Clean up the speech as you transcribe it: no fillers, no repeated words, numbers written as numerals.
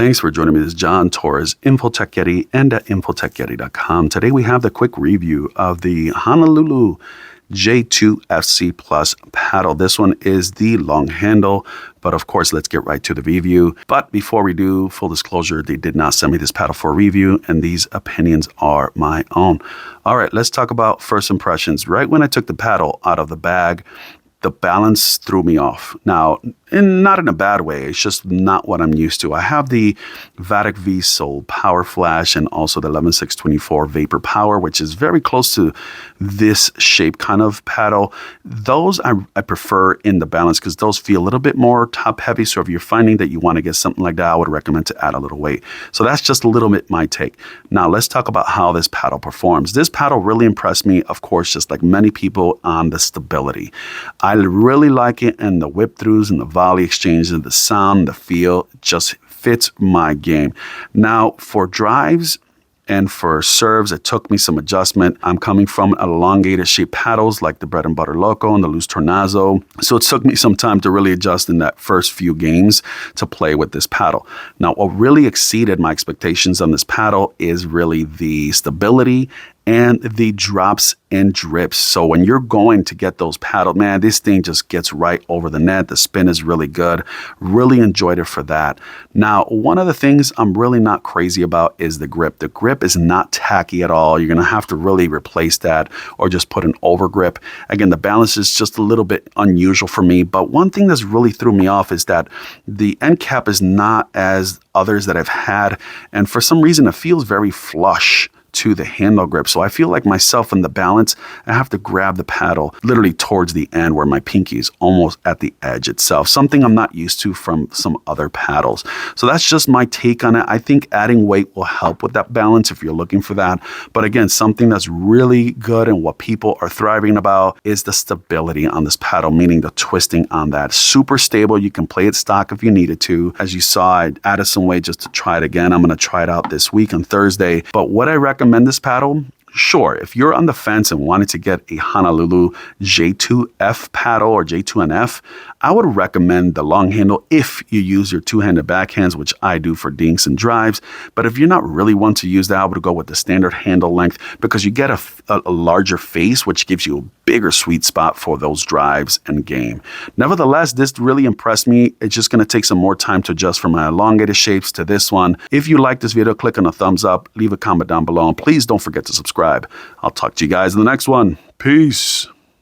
Thanks for joining me. This is John Torres, Infotech Yeti, and at infotechyeti.com. Today we have the quick review of the Honolulu J2FC Plus paddle. This one is the long handle, but of course, let's get right to the review. But before we do, full disclosure, they did not send me this paddle for a review, and these opinions are my own. All right, let's talk about first impressions. Right when I took the paddle out of the bag, the balance threw me off. Now, not in a bad way, it's just not what I'm used to. I have the Vatic V Soul Power Flash and also the 11624 Vapor Power, which is very close to this shape kind of paddle. Those I prefer in the balance because those feel a little bit more top heavy. So if you're finding that you want to get something like that, I would recommend to add a little weight. So that's just a little bit my take. Now let's talk about how this paddle performs. This paddle really impressed me, of course, just like many people, on the stability. I really like it, and the whip throughs and the volley exchanges, the sound, the feel just fits my game. Now for drives and for serves, it took me some adjustment. I'm coming from elongated shaped paddles like the Bread and Butter Loco and the Loose Tornado. So it took me some time to really adjust in that first few games to play with this paddle. Now, what really exceeded my expectations on this paddle is really the stability and the drops and drips. So when you're going to get those paddle, man, this thing just gets right over the net. The spin is really good. Really enjoyed it for that. Now, one of the things I'm really not crazy about is the grip. The grip is not tacky at all. You're gonna have to really replace that or just put an over grip. Again, the balance is just a little bit unusual for me, but one thing that's really threw me off is that the end cap is not as others that I've had, and for some reason it feels very flush to the handle grip. So I feel like myself in the balance, I have to grab the paddle literally towards the end where my pinky is almost at the edge itself, something I'm not used to from some other paddles. So that's just my take on it. I think adding weight will help with that balance if you're looking for that. But again, something that's really good and what people are thriving about is the stability on this paddle, meaning the twisting on that. Super stable. You can play it stock if you needed to. As you saw, I added some weight just to try it again. I'm going to try it out this week on Thursday. But what I recommend this paddle, sure, if you're on the fence and wanted to get a Honolulu J2F paddle or J2NF, I would recommend the long handle if you use your two-handed backhands, which I do for dinks and drives. But if you're not really one to use that, I would go with the standard handle length because you get a larger face, which gives you a bigger sweet spot for those drives and game. Nevertheless, this really impressed me. It's just going to take some more time to adjust from my elongated shapes to this one. If you like this video, click on a thumbs up, leave a comment down below, and please don't forget to subscribe. I'll talk to you guys in the next one. Peace.